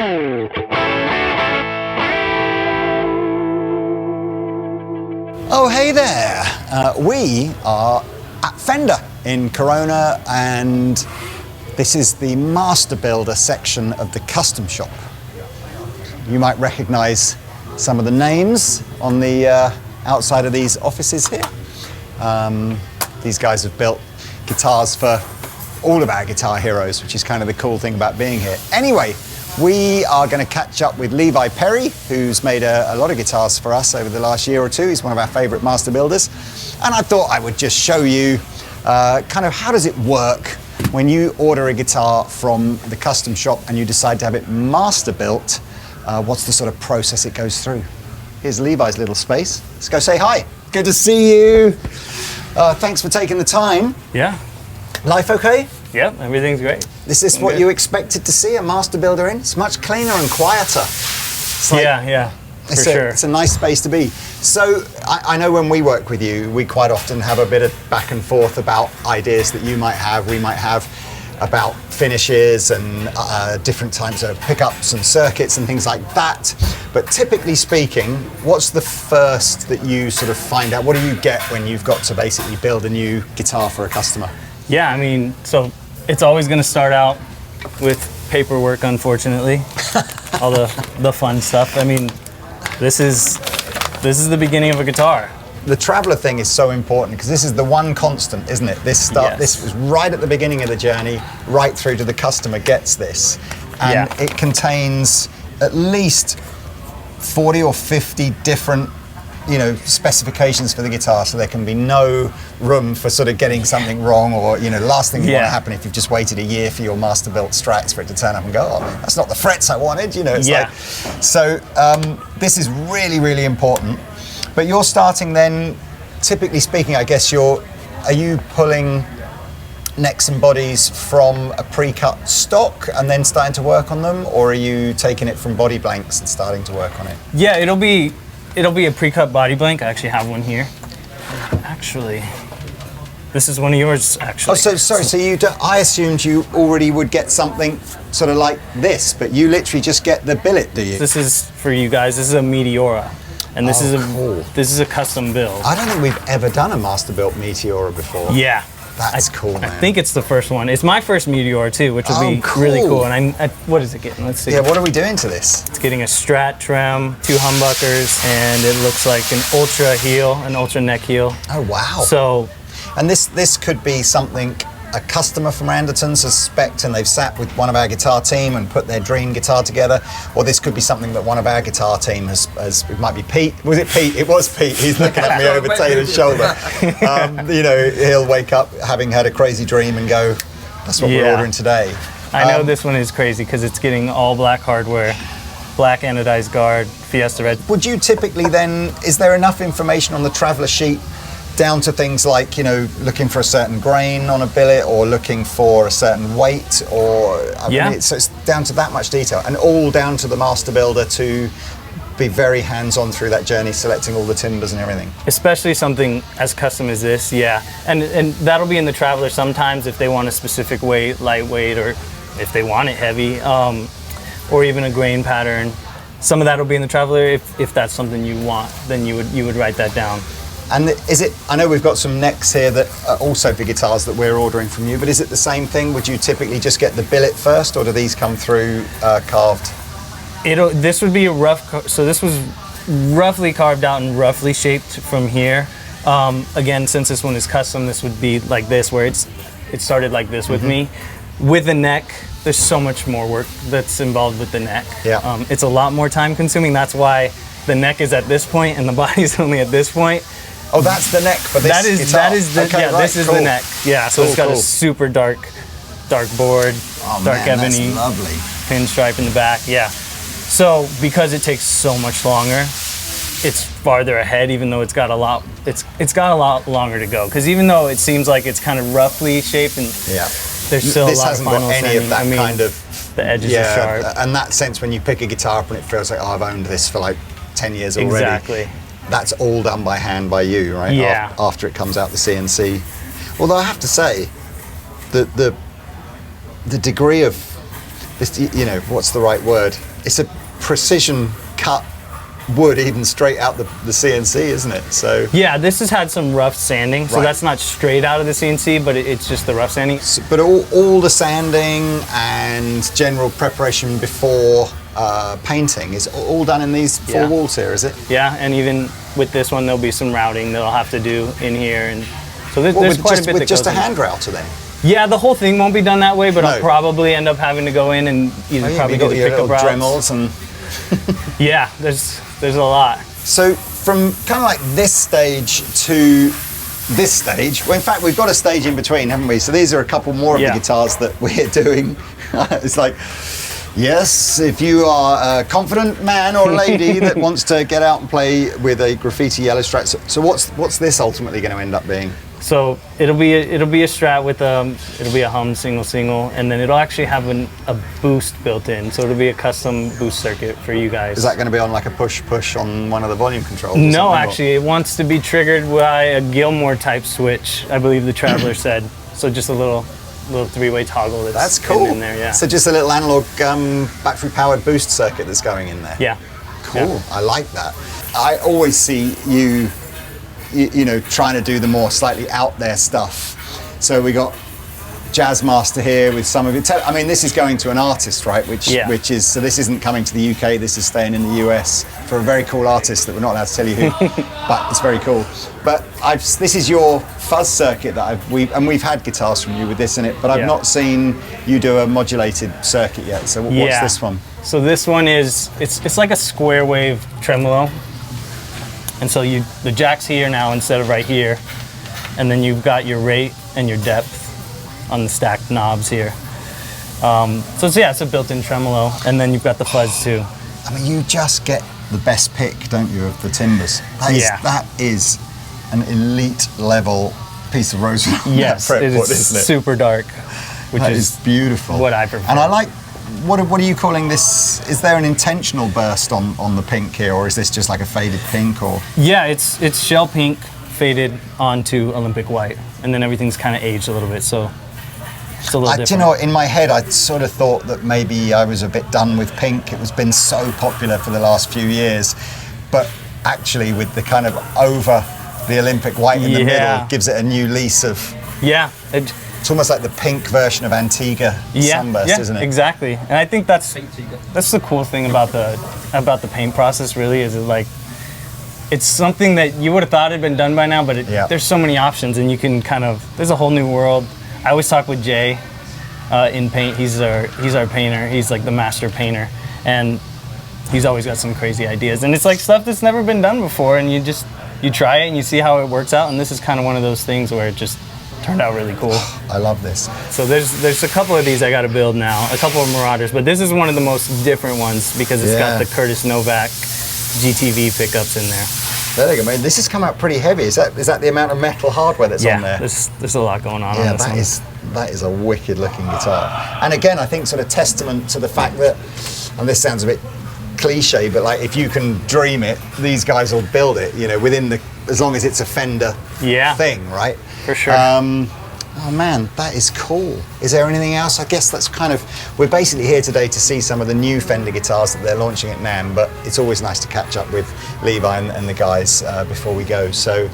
Oh, hey there. We are at Fender in Corona, and this is the Masterbuilder section of the custom shop. You might recognize some of the names on the outside of these offices here. These guys have built guitars for all of our guitar heroes, which is kind of the cool thing about being here. Anyway, we are going to catch up with Levi Perry, who's made a lot of guitars for us over the last year or two. He's one of our favorite master builders. And I thought I would just show you kind of how does it work when you order a guitar from the custom shop and you decide to have it master built. What's the sort of process it goes through? Here's Levi's little space. Let's go say hi. Good to see you. Thanks for taking the time. Yeah. Life okay? Yep, everything's great. Is this what you expected to see a master builder in? It's much cleaner and quieter. It's like, yeah, for sure. It's a nice space to be. So I know when we work with you, we quite often have a bit of back and forth about ideas that you might have, we might have, about finishes and different types of pickups and circuits and things like that. But typically speaking, what's the first that you sort of find out? What do you get when you've got to basically build a new guitar for a customer? Yeah, I mean, so it's always going to start out with paperwork, unfortunately. All the fun stuff. I mean, this is the beginning of a guitar. The traveler thing is so important because this is the one constant, isn't it? This was right at the beginning of the journey, right through to the customer gets this. And it contains at least 40 or 50 different, specifications for the guitar, so there can be no room for sort of getting something wrong, or, the last thing you want to happen if you've just waited a year for your Masterbuilt Strats for it to turn up and go, oh, that's not the frets I wanted, So this is really, really important. But you're starting then, typically speaking, I guess are you pulling necks and bodies from a pre-cut stock and then starting to work on them, or are you taking it from body blanks and starting to work on it? Yeah, it'll be a pre-cut body blank. I actually have one here. Actually, this is one of yours, actually. Oh, so I assumed you already would get something sort of like this, but you literally just get the billet, do you? This is for you guys. This is a Meteora. And this is a custom build. I don't think we've ever done a Masterbuilt Meteora before. Yeah. That's cool, man. I think it's the first one. It's my first Meteora too, which will be really cool. And what is it getting? Let's see. Yeah, what are we doing to this? It's getting a Strat trim, 2 humbuckers, and it looks like an ultra neck heel. Oh, wow. So, and this could be something a customer from Andertons has spec'd and they've sat with one of our guitar team and put their dream guitar together, or this could be something that one of our guitar team has it might be Pete. Was it Pete? It was Pete. He's looking at me over Taylor's shoulder. He'll wake up having had a crazy dream and go, that's what we're ordering today. I know this one is crazy because it's getting all black hardware, black anodized guard, Fiesta red. Would you typically then, is there enough information on the traveler sheet down to things like, looking for a certain grain on a billet or looking for a certain weight, or so it's down to that much detail, and all down to the master builder to be very hands-on through that journey, selecting all the timbers and everything. Especially something as custom as this, and that'll be in the traveler sometimes if they want a specific weight, lightweight, or if they want it heavy, or even a grain pattern. Some of that will be in the traveler. If that's something you want, then you would write that down. And I know we've got some necks here that are also for guitars that we're ordering from you, but is it the same thing? Would you typically just get the billet first, or do these come through carved? This would be a rough, so this was roughly carved out and roughly shaped from here. Again, since this one is custom, this would be like this, where it started like this with me. With the neck, there's so much more work that's involved with the neck. Yeah. It's a lot more time consuming. That's why the neck is at this point and the body's only at this point. Oh, that's the neck for this guitar? This is the neck. Yeah, so it's got a super dark board, dark ebony, that's lovely. pinstripe in the back. Yeah. So because it takes so much longer, it's farther ahead. Even though it's got a lot longer to go. Because even though it seems like it's kind of roughly shaped, and there's still a lot of final sanding. The edges are sharp. And that sense when you pick a guitar up and it feels like, oh, I've owned this for like 10 years already. Exactly. That's all done by hand by you, right? Yeah. After it comes out the CNC. Although I have to say, the degree of It's, you know, what's the right word? It's a precision cut wood, even straight out the CNC, isn't it? So yeah, this has had some rough sanding, so that's not straight out of the CNC, but it's just the rough sanding. So, but all the sanding and general preparation before painting is all done in these four walls here, is it? Yeah, and even with this one, there'll be some routing that I'll have to do in here, and so there's quite a bit that just goes a hand router then. Yeah, the whole thing won't be done that way, but I'll probably end up having to go in and probably do the pickup routes. Dremels and yeah, there's a lot. So from kind of like this stage to this stage, well, in fact, we've got a stage in between, haven't we? So these are a couple more of the guitars that we're doing. It's like, yes, if you are a confident man or lady that wants to get out and play with a graffiti yellow Strat. So what's this ultimately going to end up being? So it'll be a Strat with it'll be a hum single, and then it'll actually have a boost built in. So it'll be a custom boost circuit for you guys. Is that going to be on like a push on one of the volume controls? No, actually, it wants to be triggered by a Gilmore type switch, I believe the Traveler said. So just a little three-way toggle that's cool. in there. Yeah. So just a little analog battery-powered boost circuit that's going in there. Yeah. Cool. Yeah. I like that. I always see you know, trying to do the more slightly out there stuff. So we got Jazz Master here with some of it. I mean, this is going to an artist, right? Which is, so this isn't coming to the UK, this is staying in the US for a very cool artist that we're not allowed to tell you who, but it's very cool. But this is your fuzz circuit that we've had guitars from you with this in it, but I've not seen you do a modulated circuit yet. So what's this one? So this one is, it's like a square wave tremolo. And so the jack's here now instead of right here. And then you've got your rate and your depth on the stacked knobs here. So it's a built-in tremolo. And then you've got the fuzz too. I mean, you just get the best pick, don't you, of the timbers? That is an elite level piece of rosewood. Yes, it is super dark. Which is beautiful. What I prefer. And I like, what are you calling this? Is there an intentional burst on the pink here, or is this just like a faded pink? Or yeah, it's shell pink faded onto Olympic white, and then everything's kind of aged a little bit, so it's a little different. Do you know, in my head, I sort of thought that maybe I was a bit done with pink. It was been so popular for the last few years, but actually with the kind of over the Olympic white in the middle gives it a new lease of. Yeah. It's almost like the pink version of Antigua Sunburst, isn't it? Exactly. And I think that's the cool thing about the paint process. Really, is it's something that you would have thought had been done by now, but there's so many options, and you can there's a whole new world. I always talk with Jay in paint. He's our painter. He's like the master painter, and he's always got some crazy ideas. And it's like stuff that's never been done before, and you try it and you see how it works out. And this is kind of one of those things where it just turned out really cool. I love this. So there's a couple of these I got to build now, a couple of Marauders, but this is one of the most different ones because it's got the Curtis Novak GTV pickups in there. There you go, man. This has come out pretty heavy. Is that the amount of metal hardware that's on there? There's a lot going on this one. That is a wicked looking guitar. And again, I think sort of testament to the fact that, and this sounds a bit cliche, but like if you can dream it, these guys will build it, you know, within as long as it's a Fender thing, right? For sure. Oh man, that is cool. Is there anything else? I guess that's we're basically here today to see some of the new Fender guitars that they're launching at NAMM, but it's always nice to catch up with Levi and the guys before we go. So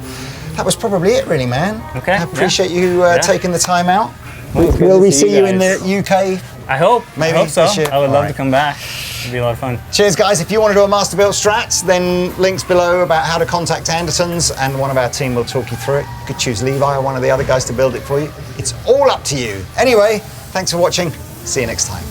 that was probably it really, man. Okay. I appreciate you taking the time out. Well, will we see you in the UK? I hope. Maybe I hope so. this year. I would love to come back. It'd be a lot of fun. Cheers, guys. If you want to do a Masterbuilt Strat, then links below about how to contact Andertons, and one of our team will talk you through it. You could choose Levi or one of the other guys to build it for you. It's all up to you. Anyway, thanks for watching. See you next time.